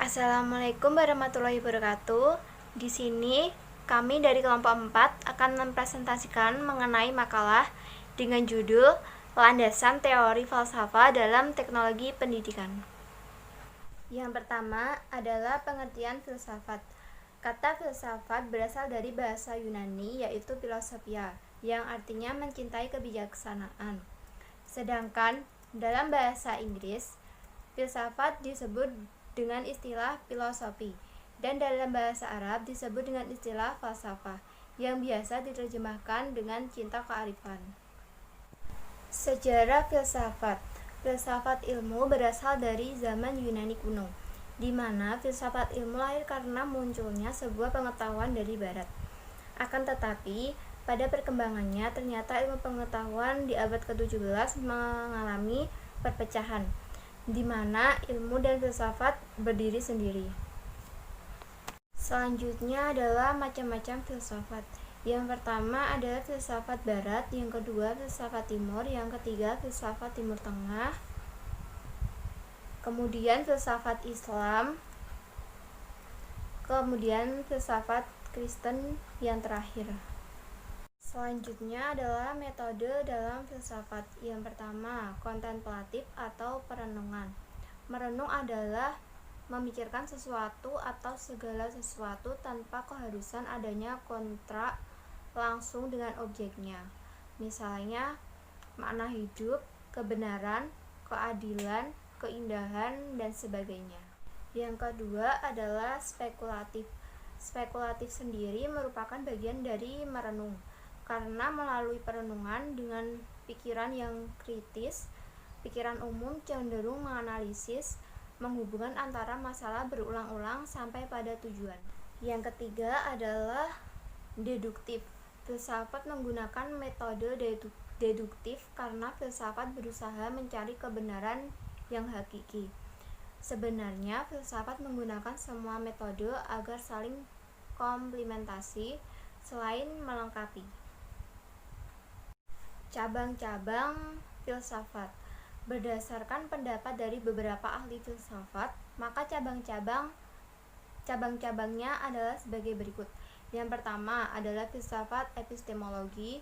Assalamualaikum warahmatullahi wabarakatuh. Di sini kami dari kelompok 4 akan mempresentasikan mengenai makalah dengan judul Landasan Teori Falsafah dalam Teknologi Pendidikan. Yang pertama adalah pengertian filsafat. Kata filsafat berasal dari bahasa Yunani yaitu philosophia, yang artinya mencintai kebijaksanaan. Sedangkan dalam bahasa Inggris, filsafat disebut dengan istilah filosofi, dan dalam bahasa Arab disebut dengan istilah falsafah, yang biasa diterjemahkan dengan cinta kearifan. Sejarah filsafat. Filsafat ilmu berasal dari zaman Yunani kuno, di mana filsafat ilmu lahir karena munculnya sebuah pengetahuan dari barat. Akan tetapi, pada perkembangannya ternyata ilmu pengetahuan di abad ke-17 mengalami perpecahan, di mana ilmu dan filsafat berdiri sendiri. Selanjutnya adalah macam-macam filsafat. Yang pertama adalah filsafat barat, yang kedua filsafat timur, yang ketiga filsafat timur tengah, kemudian filsafat Islam, kemudian filsafat Kristen yang terakhir. Selanjutnya adalah metode dalam filsafat. Yang pertama, kontemplatif atau perenungan. Merenung adalah memikirkan sesuatu atau segala sesuatu tanpa keharusan adanya kontrak langsung dengan objeknya. Misalnya, makna hidup, kebenaran, keadilan, keindahan, dan sebagainya. Yang kedua adalah spekulatif. Spekulatif sendiri merupakan bagian dari merenung, karena melalui perenungan dengan pikiran yang kritis, pikiran umum cenderung menganalisis, menghubungkan antara masalah berulang-ulang sampai pada tujuan. Yang ketiga adalah deduktif. Filsafat menggunakan metode deduktif karena filsafat berusaha mencari kebenaran yang hakiki. Sebenarnya filsafat menggunakan semua metode agar saling komplementasi selain melengkapi. Cabang-cabang filsafat. Berdasarkan pendapat dari beberapa ahli filsafat, maka cabang-cabangnya adalah sebagai berikut. Yang pertama adalah filsafat epistemologi,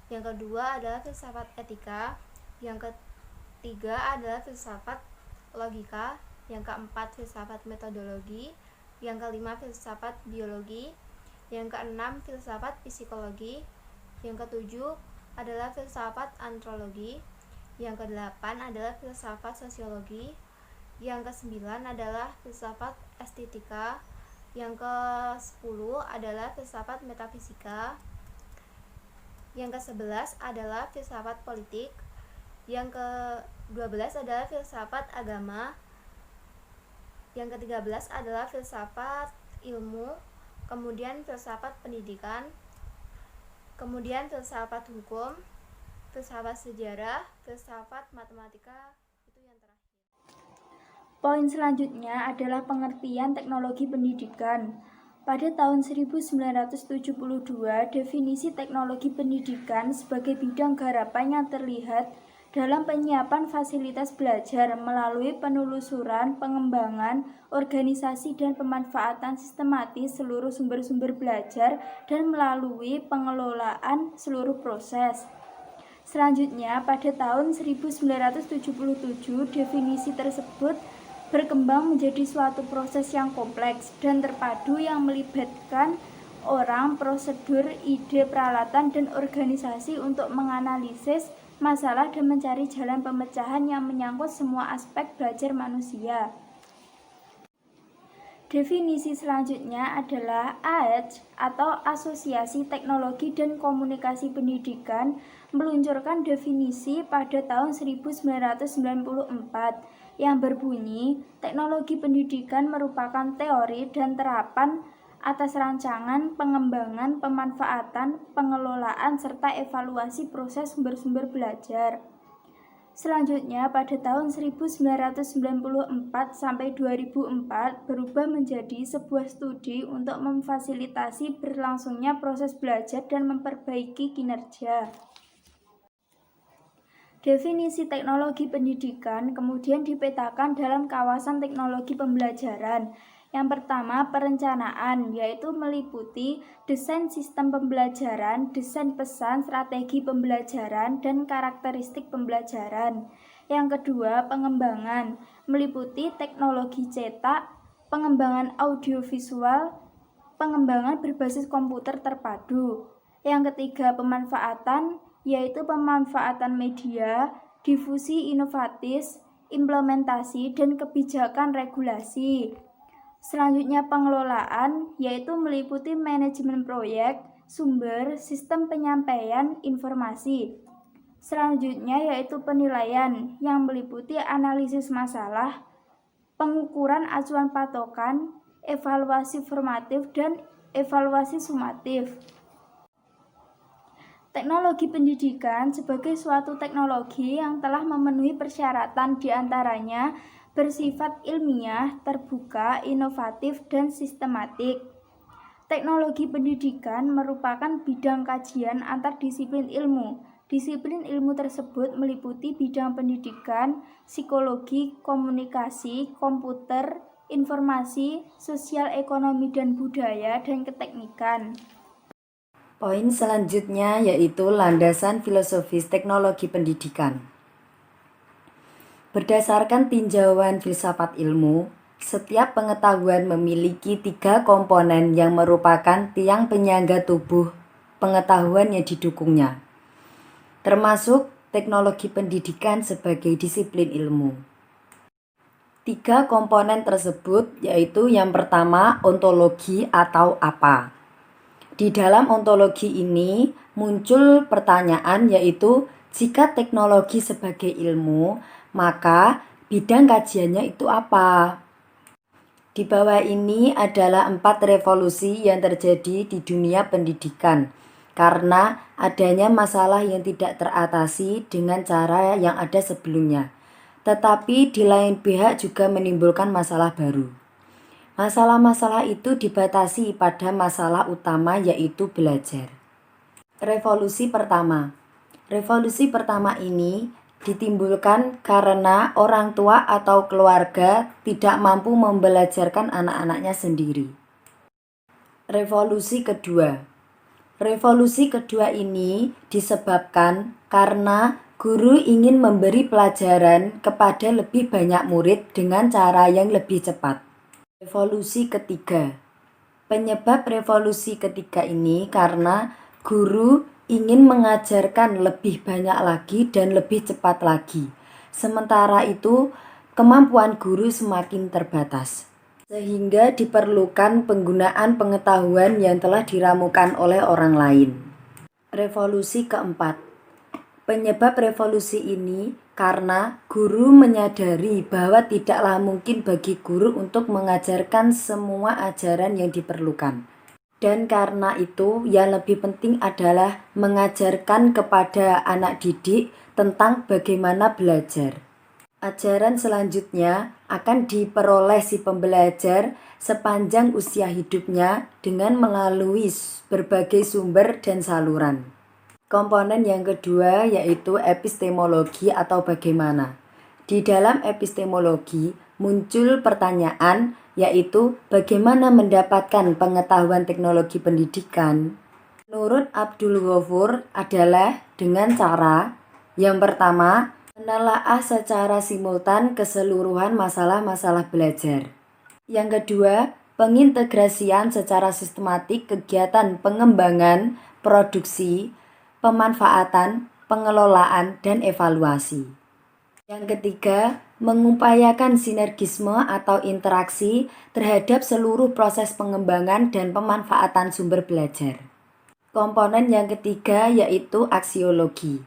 yang kedua adalah filsafat etika, yang ketiga adalah filsafat logika, yang keempat filsafat metodologi, yang kelima filsafat biologi, yang keenam filsafat psikologi, yang ketujuh adalah filsafat antropologi, yang kedelapan adalah filsafat sosiologi, yang kesembilan adalah filsafat estetika, yang ke-10 adalah filsafat metafisika, yang ke-11 adalah filsafat politik, yang ke-12 adalah filsafat agama, yang ke-13 adalah filsafat ilmu, kemudian filsafat pendidikan, kemudian filsafat hukum, filsafat sejarah, filsafat matematika, itu yang terakhir. Poin selanjutnya adalah pengertian teknologi pendidikan. Pada tahun 1972, definisi teknologi pendidikan sebagai bidang garapan yang terlihat dalam penyiapan fasilitas belajar melalui penelusuran, pengembangan, organisasi, dan pemanfaatan sistematis seluruh sumber-sumber belajar dan melalui pengelolaan seluruh proses. Selanjutnya, pada tahun 1977, definisi tersebut berkembang menjadi suatu proses yang kompleks dan terpadu yang melibatkan orang, prosedur, ide, peralatan, dan organisasi untuk menganalisis masalah dan mencari jalan pemecahan yang menyangkut semua aspek belajar manusia. Definisi selanjutnya adalah AEDG atau Asosiasi Teknologi dan Komunikasi Pendidikan meluncurkan definisi pada tahun 1994 yang berbunyi, teknologi pendidikan merupakan teori dan terapan atas rancangan, pengembangan, pemanfaatan, pengelolaan, serta evaluasi proses sumber-sumber belajar. Selanjutnya, pada tahun 1994 sampai 2004 berubah menjadi sebuah studi untuk memfasilitasi berlangsungnya proses belajar dan memperbaiki kinerja. Definisi teknologi pendidikan kemudian dipetakan dalam kawasan teknologi pembelajaran. Yang pertama, perencanaan, yaitu meliputi desain sistem pembelajaran, desain pesan, strategi pembelajaran, dan karakteristik pembelajaran. Yang kedua, pengembangan, meliputi teknologi cetak, pengembangan audiovisual, pengembangan berbasis komputer terpadu. Yang ketiga, pemanfaatan, yaitu pemanfaatan media, difusi inovatif, implementasi, dan kebijakan regulasi. Selanjutnya pengelolaan, yaitu meliputi manajemen proyek, sumber, sistem penyampaian informasi. Selanjutnya yaitu penilaian, yang meliputi analisis masalah, pengukuran acuan patokan, evaluasi formatif, dan evaluasi sumatif. Teknologi pendidikan sebagai suatu teknologi yang telah memenuhi persyaratan diantaranya bersifat ilmiah, terbuka, inovatif, dan sistematik. Teknologi pendidikan merupakan bidang kajian antar disiplin ilmu. Disiplin ilmu tersebut meliputi bidang pendidikan, psikologi, komunikasi, komputer, informasi, sosial ekonomi dan budaya, dan keteknikan. Poin selanjutnya yaitu landasan filosofis teknologi pendidikan. Berdasarkan tinjauan filsafat ilmu, setiap pengetahuan memiliki 3 komponen yang merupakan tiang penyangga tubuh pengetahuan yang didukungnya, termasuk teknologi pendidikan sebagai disiplin ilmu. 3 komponen tersebut yaitu yang pertama ontologi atau apa. Di dalam ontologi ini muncul pertanyaan yaitu jika teknologi sebagai ilmu, maka bidang kajiannya itu apa? Di bawah ini adalah 4 revolusi yang terjadi di dunia pendidikan karena adanya masalah yang tidak teratasi dengan cara yang ada sebelumnya. Tetapi di lain pihak juga menimbulkan masalah baru. Masalah-masalah itu dibatasi pada masalah utama yaitu belajar. Revolusi pertama. Revolusi pertama ini ditimbulkan karena orang tua atau keluarga tidak mampu membelajarkan anak-anaknya sendiri. Revolusi kedua. Revolusi kedua ini disebabkan karena guru ingin memberi pelajaran kepada lebih banyak murid dengan cara yang lebih cepat. Revolusi ketiga. Penyebab revolusi ketiga ini karena guru ingin mengajarkan lebih banyak lagi dan lebih cepat lagi. Sementara itu, kemampuan guru semakin terbatas. Sehingga diperlukan penggunaan pengetahuan yang telah diramukan oleh orang lain. Revolusi keempat. Penyebab revolusi ini karena guru menyadari bahwa tidaklah mungkin bagi guru untuk mengajarkan semua ajaran yang diperlukan. Dan karena itu yang lebih penting adalah mengajarkan kepada anak didik tentang bagaimana belajar. Ajaran selanjutnya akan diperoleh si pembelajar sepanjang usia hidupnya dengan melalui berbagai sumber dan saluran. Komponen yang kedua yaitu epistemologi atau bagaimana. Di dalam epistemologi muncul pertanyaan yaitu bagaimana mendapatkan pengetahuan teknologi pendidikan. Menurut Abdul Ghafur adalah dengan cara yang pertama, menelaah secara simultan keseluruhan masalah-masalah belajar. Yang kedua, pengintegrasian secara sistematik kegiatan pengembangan, produksi, pemanfaatan, pengelolaan, dan evaluasi. Yang ketiga, mengupayakan sinergisme atau interaksi terhadap seluruh proses pengembangan dan pemanfaatan sumber belajar. Komponen yang ketiga yaitu aksiologi.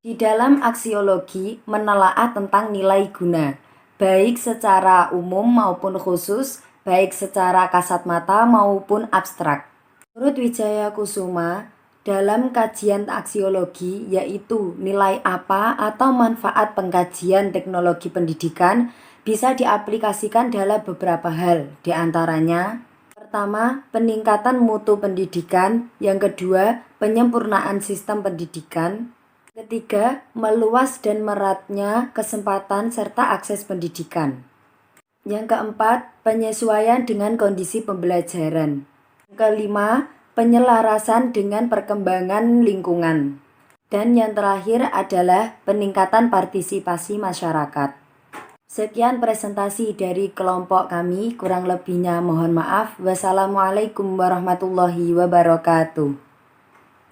Di dalam aksiologi menelaah tentang nilai guna, baik secara umum maupun khusus, baik secara kasat mata maupun abstrak. Menurut Wijaya Kusuma, dalam kajian aksiologi yaitu nilai apa atau manfaat pengkajian teknologi pendidikan bisa diaplikasikan dalam beberapa hal, diantaranya pertama, peningkatan mutu pendidikan, yang kedua, penyempurnaan sistem pendidikan, Ketiga, meluas dan meratnya kesempatan serta akses pendidikan. Yang keempat, penyesuaian dengan kondisi pembelajaran. Yang kelima, penyelarasan dengan perkembangan lingkungan. Dan yang terakhir adalah peningkatan partisipasi masyarakat. Sekian presentasi dari kelompok kami, kurang lebihnya mohon maaf. Wassalamualaikum warahmatullahi wabarakatuh.